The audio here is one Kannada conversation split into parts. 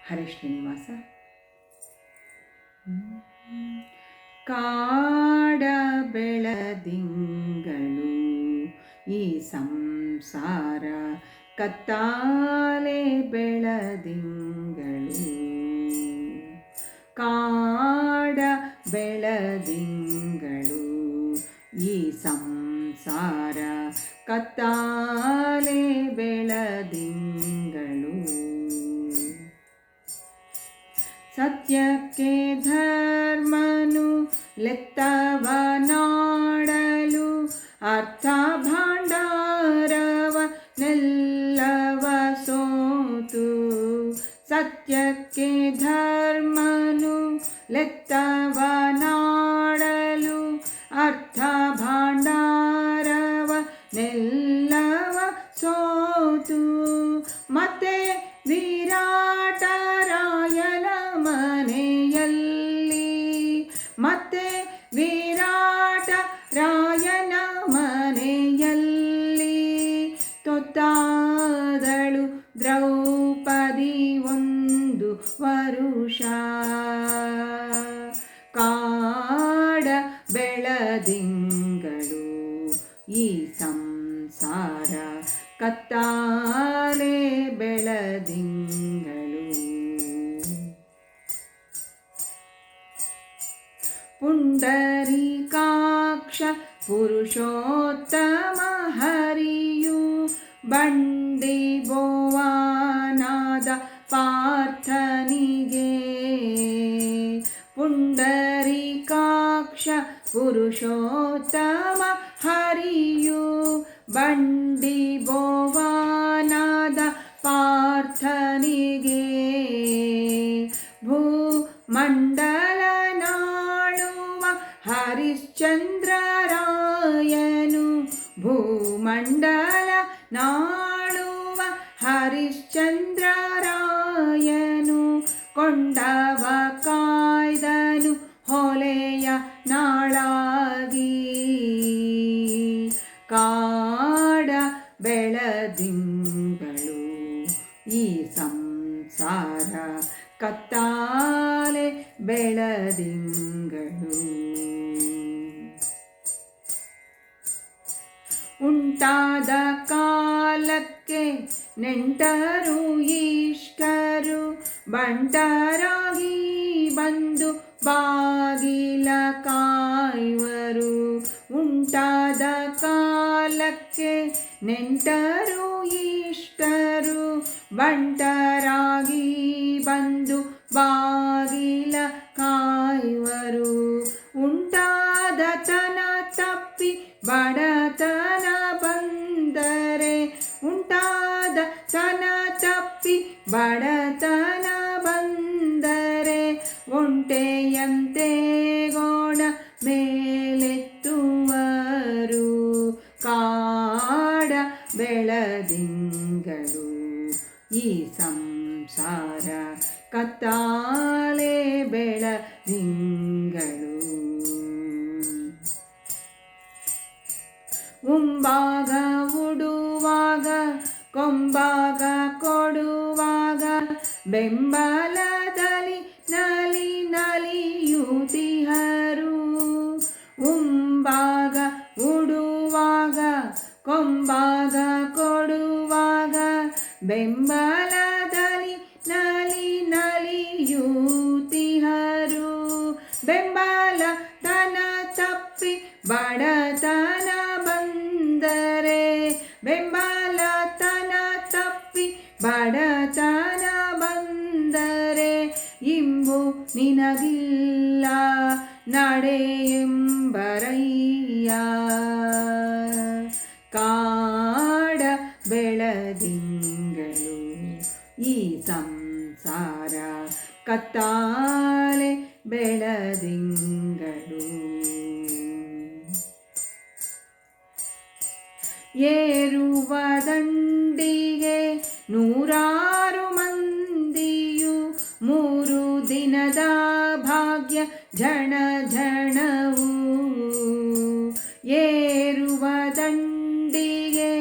ಹರೀಶ್ ಶ್ರೀನಿವಾಸ. ಕಾಡ ಬೆಳದಿಂಗಳು ಈ ಸಂಸಾರ ಕತ್ತಾಲೆ ಬೆಳದಿಂಗಳು, ಕಾಡ ಬೆಳದಿಂಗಳು ಈ ಸಂಸಾರ ಕತ್ತಾಲೆ ಬೆಳದಿಂಗಳು. ಸತ್ಯಕ್ಕೆ ಧರ್ಮನು ಲೆತ್ತವ ನಾಡಲು ಅರ್ಥ ಭಾಂಡಾರವ ನೆಲ್ಲವ ಸೋತು. ಸತ್ಯಕ್ಕೆ ಧರ್ಮನು ಲೆತ್ತವ ನಾಡಲು ಅರ್ಥ ಭಾಂಡಾರವ ನೆಲ್ಲವ ಸೋತು. ಮತ್ತೆ ವಿರಾಟರಾಯನ ಮನೆಯಲ್ಲಿ, ಮತ್ತೆ ವಿರಾಟರಾಯನ ಮನೆಯಲ್ಲಿ ತೊತ್ತಾದಳು ದ್ರೌಪದಿ ಒಂದು ವರುಷ. ಕಾಡ ಬೆಳದಿಂಗಳು ಈ ಸಂಸಾರ ಕತ್ತಾಲೆ ಬೆಳದಿಂಗಳು. ಪುಂಡರೀಕಾಕ್ಷ ಪುರುಷೋತ್ತಮ ಹರಿಯು ಬಂಡಿ ಬೋವಾನಾದ ಪಾರ್ಥನಿಗೆ. ಪುಂಡರೀಕಾಕ್ಷ ಪುರುಷೋತ್ತಮ ಹರಿಯು ಬಂಡಿ ಬೋವಾನಾದ ಪಾರ್ಥನಿಗೆ. ಭೂಮಂಡಲ ನಾಳುವ ಹರಿಶ್ಚಂದ್ರರಾಯನು, ಭೂಮಂಡಲ ನಾಳುವ ಹರಿಶ್ಚಂದ್ರರಾಯನು ಕೊಂಡವ ಕಾಯ್ದನು ಹೊಲೆಯ ನಾಳಾಗಿ. ಕಾಡ ಬೆಳದಿಂಗಳು ಈ ಸಂಸಾರ ಕತ್ತಾಲೆ ಬೆಳದಿಂಗಳು. ಉಂಟಾದ ಕಾಲಕ್ಕೆ ನೆಂಟರು ಇಷ್ಟರು ಬಂಟರಾಗಿ ಬಂದು ಬಾಗಿಲ ಕಾಯುವರು. ಉಂಟಾದ ಕಾಲಕ್ಕೆ ನೆಂಟರು ಇಷ್ಟರು ಬಂಟರಾಗಿ ಬಂದು ಬಾಗಿಲ ಕಾಯುವರು. ಉಂಟಾದ ತನ ತಪ್ಪಿ ಬಡತನ ಬಂದರೆ, ಉಂಟಾದ ತನ ತಪ್ಪಿ ಬಡತನ ಬಂದರೆ ಒಂಟೆಯಂತೆ ಗೋಣ ಮೇಲೆತ್ತುವರು. ಕಾಡ ಬೆಳದಿಂಗಳು ಈ ಸಂಸಾರ ಕತ್ತಾಲೆ ಬೆಳದಿಂಗಳು. ಉಂಬಾಗ ಉಡುವಾಗ ಕೊಂಬಾಗ ಕೊಡುವಾಗ ಬೆಂಬಲದಲ್ಲಿ ನಲಿ ನಲಿಯುತಿಹರು. ಉಂಬಾಗ ಉಡುವಾಗ ಕೊಂಬಾಗ ಕೊಡುವಾಗ ಬೆಂಬಲದಲ್ಲಿ ನಲಿ ನಲಿಯುತಿಹರು. ಬೆಂಬಲ ತನ ತಪ್ಪಿ ಬಡತನ ಬಂದರೆ, ಬೆಂಬಲ ತನ ತಪ್ಪಿ ಬಡತನ ಬಂದರೆ ಇಂಬು ನಿನಗಿಲ್ಲ ನಡೆಯೆಂಬರಯ್ಯ. ಕಾಡ ಬೆಳದಿಂಗಳು ಈ ಸಂಸಾರ ಕತ್ತಾಲೆ ಬೆಳದಿಂಗಳು. ಏರುವ ದಂಡಿಗೆ ನೂರಾರು ಮಂದಿಯು ಮೂರು ದಿನದ ಭಾಗ್ಯ ಝಣ ಝಣವು. ಏರುವ ದಂಡಿಗೆ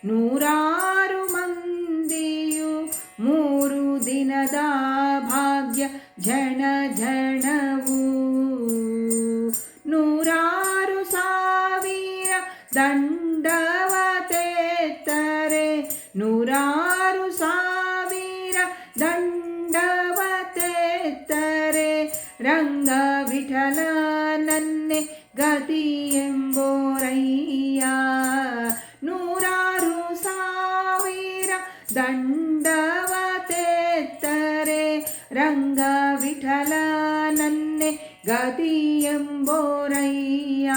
ನೂರಾರು ಮಂದಿಯು ಮೂರು ದಿನದ ಝಣ ಝಣವು ನೂರಾರು ಸಾವಿರ ದಂಡವ ತೆತ್ತರೆ ನೂರಾರು ಸಾವಿರ ದಂಡವ ತೆತ್ತರೆ ರಂಗ ವಿಠಲ ನನ್ನೆ ಗತಿ ಎಂಬೋರಯ್ಯ ನೂರಾರು ಸಾವಿರ ದಂಡವ ತೆತ್ತರೆ ರಂಗ ವಿಠಲ ನನ್ನೆ ಗತಿ ಎಂಬೋರಯ್ಯ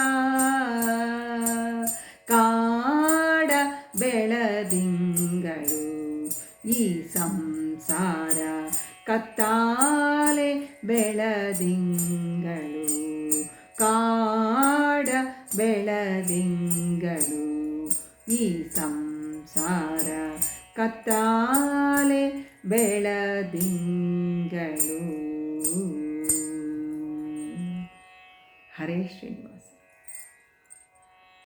ಕಾಡ ಬೆಳದಿಂಗಳು ಈ ಸಂಸಾರ ಕತ್ತಾಲೆ ಬೆಳದಿಂಗಳು ಕಾಡ ಬೆಳದಿಂಗಳು ಈ ಸಂಸಾರ ಕತ್ತಾಲೆ ಬೆಳದಿಂಗಳು. ಹರೇ ಶ್ರೀನಿವಾಸ.